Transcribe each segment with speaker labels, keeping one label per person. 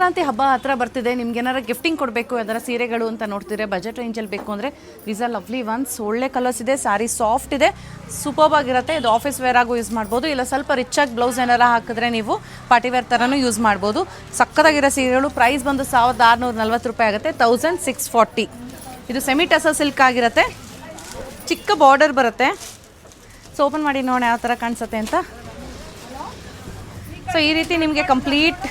Speaker 1: ಸಂಕ್ರಾಂತಿ ಹಬ್ಬ ಹತ್ರ ಬರ್ತಿದೆ. ನಿಮ್ಗೆ ಏನಾರ ಗಿಫ್ಟಿಂಗ್ ಕೊಡಬೇಕು ಅದರ ಸೀರೆಗಳು ಅಂತ ನೋಡ್ತಿದ್ರೆ ಬಜೆಟ್ ರೇಂಜಲ್ಲಿ ಬೇಕು ಅಂದರೆ ದೀಸ್ ಆರ್ ಲವ್ಲಿ ಒನ್ಸ್. ಒಳ್ಳೆ ಕಲರ್ಸ್ ಇದೆ, ಸ್ಯಾರಿ ಸಾಫ್ಟ್ ಇದೆ, ಸೂಪರ್ಬ್ ಆಗಿರುತ್ತೆ. ಇದು ಆಫೀಸ್ ವೇರ್ ಆಗು ಯೂಸ್ ಮಾಡ್ಬೋದು, ಇಲ್ಲ ಸ್ವಲ್ಪ ರಿಚಾಗಿ ಬ್ಲೌಸ್ ಏನಾರ ಹಾಕಿದ್ರೆ ನೀವು ಪಾರ್ಟಿ ವೇರ್ ಥರನೂ ಯೂಸ್ ಮಾಡ್ಬೋದು. ಸಕ್ಕತ್ತಾಗಿರೋ ಸೀರೆಗಳು. ಪ್ರೈಸ್ ಬಂದು 1640 ರೂಪಾಯಿ ಆಗುತ್ತೆ, 1640. ಇದು ಸೆಮಿ ಟಸರ್ ಸಿಲ್ಕ್ ಆಗಿರುತ್ತೆ, ಚಿಕ್ಕ ಬಾರ್ಡರ್ ಬರುತ್ತೆ. ಸೊ ಓಪನ್ ಮಾಡಿ ನೋಡೋಣ ಯಾವ ಥರ ಕಾಣಿಸುತ್ತೆ ಅಂತ. ಸೊ ಈ ರೀತಿ ನಿಮಗೆ ಕಂಪ್ಲೀಟ್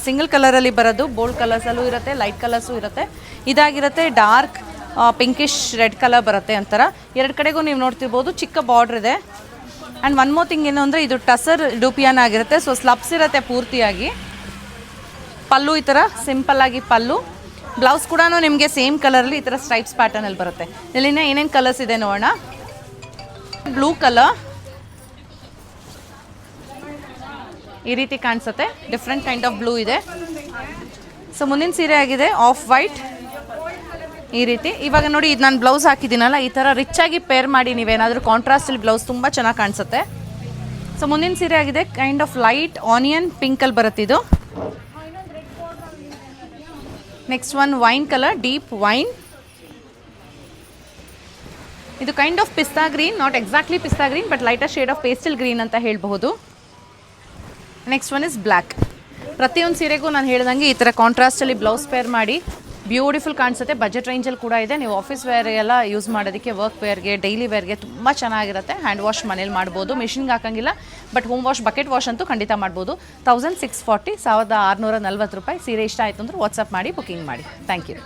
Speaker 1: ಸಿಂಗಲ್ ಕಲರಲ್ಲಿ ಬರೋದು, ಬೋಲ್ಡ್ ಕಲರ್ಸಲ್ಲೂ ಇರುತ್ತೆ, ಲೈಟ್ ಕಲರ್ಸು ಇರುತ್ತೆ. ಇದಾಗಿರುತ್ತೆ ಡಾರ್ಕ್ ಪಿಂಕಿಶ್ ರೆಡ್ ಕಲರ್ ಬರುತ್ತೆ ಒಂಥರ. ಎರಡು ಕಡೆಗೂ ನೀವು ನೋಡ್ತಿರ್ಬೋದು ಚಿಕ್ಕ ಬಾರ್ಡ್ರ್ ಇದೆ. ಆ್ಯಂಡ್ ಒನ್ ಮೋರ್ ಥಿಂಗ್ ಏನು ಅಂದರೆ ಇದು ಟಸರ್ ಡೂಪಿಯಾನ್ ಆಗಿರುತ್ತೆ. ಸೊ ಸ್ಲಬ್ಸ್ ಇರುತ್ತೆ ಪೂರ್ತಿಯಾಗಿ. ಪಲ್ಲು ಈ ಥರ ಸಿಂಪಲ್ಲಾಗಿ ಪಲ್ಲು. ಬ್ಲೌಸ್ ಕೂಡ ನಿಮಗೆ ಸೇಮ್ ಕಲರಲ್ಲಿ ಈ ಥರ ಸ್ಟ್ರೈಪ್ಸ್ ಪ್ಯಾಟರ್ನಲ್ಲಿ ಬರುತ್ತೆ. ಇಲ್ಲಿನ ಏನೇನು ಕಲರ್ಸ್ ಇದೆ ನೋಡೋಣ. ಬ್ಲೂ ಕಲರ್ ಈ ರೀತಿ ಕಾಣಿಸುತ್ತೆ, ಡಿಫ್ರೆಂಟ್ ಕೈಂಡ್ ಆಫ್ ಬ್ಲೂ ಇದೆ. ಸೊ ಮುಂದಿನ ಸೀರೆ ಆಗಿದೆ ಆಫ್ ವೈಟ್ ಈ ರೀತಿ. ಇವಾಗ ನೋಡಿ, ಇದು ನಾನು ಬ್ಲೌಸ್ ಹಾಕಿದ್ದೀನಲ್ಲ, ಈ ಥರ ರಿಚಾಗಿ ಪೇರ್ ಮಾಡಿ ನೀವೇನಾದರೂ ಕಾಂಟ್ರಾಸ್ಟಲ್ಲಿ ಬ್ಲೌಸ್ ತುಂಬ ಚೆನ್ನಾಗಿ ಕಾಣಿಸುತ್ತೆ. ಸೊ ಮುಂದಿನ ಸೀರೆ ಆಗಿದೆ ಕೈಂಡ್ ಆಫ್ ಲೈಟ್ ಆನಿಯನ್ ಪಿಂಕಲ್ಲಿ ಬರುತ್ತೆ ಇದು. Next one wine colour, deep wine. ಇದು kind of pista green, not exactly pista green but lighter shade of pastel green ಅಂತ ಹೇಳ್ಬಹುದು. Next one is black. ಪ್ರತಿಯೊಂದು ಸೀರೆಗೂ ನಾನು ಹೇಳ್ದಂಗೆ ಈ ಥರ ಕಾಂಟ್ರಾಸ್ಟಲ್ಲಿ ಬ್ಲೌಸ್ ಪೇರ್ ಮಾಡಿ ಬ್ಯೂಟಿಫುಲ್ ಕಾಣಿಸುತ್ತೆ. ಬಜೆಟ್ ರೇಂಜಲ್ಲಿ ಕೂಡ ಇದೆ. ನೀವು ಆಫೀಸ್ ವೇರ್ಗೆಲ್ಲ ಯೂಸ್ ಮಾಡೋದಕ್ಕೆ, ವರ್ಕ್ ವೇರ್ಗೆ, ಡೈಲಿ ವೇರ್ಗೆ ತುಂಬ ಚೆನ್ನಾಗಿರುತ್ತೆ. ಹ್ಯಾಂಡ್ ವಾಶ್ ಮನೇಲಿ ಮಾಡ್ಬೋದು, ಮಿಷಿನ್ಗೆ ಹಾಕಂಗಿಲ್ಲ. But home wash, bucket wash ಅಂತೂ ಖಂಡಿತ ಮಾಡ್ಬೋದು. 1640, 1640 ರೂಪಾಯಿ. ಸೀರೆ ಇಷ್ಟ ಆಯಿತು ಅಂದರೆ ವಾಟ್ಸಪ್ ಮಾಡಿ ಬುಕಿಂಗ್ ಮಾಡಿ. Thank you.